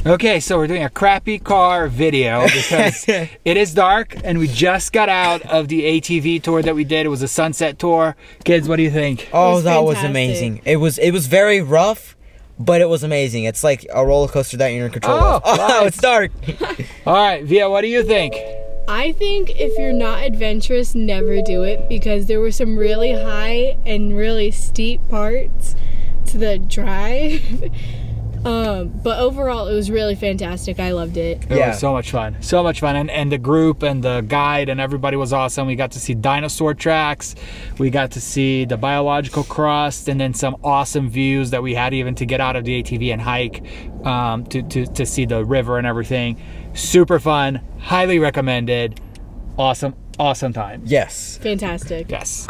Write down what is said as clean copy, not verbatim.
Okay, so we're doing a crappy car video because it is dark and we just got out of the ATV tour that we did. It was a sunset tour. Kids, what do you think? Oh, that was amazing. It was very rough, but it was amazing. It's like a roller coaster that you're in control of. Oh, it's dark. All right, Via, what do you think? I think if you're not adventurous, never do it, because there were some really high and really steep parts to the drive. But overall, it was really fantastic. I loved it. It was so much fun. So much fun. And the group and the guide and everybody was awesome. We got to see dinosaur tracks. We got to see the biological crust, and then some awesome views that we had even to get out of the ATV and hike to see the river and everything. Super fun. Highly recommended. Awesome, awesome time. Yes. Fantastic. Yes.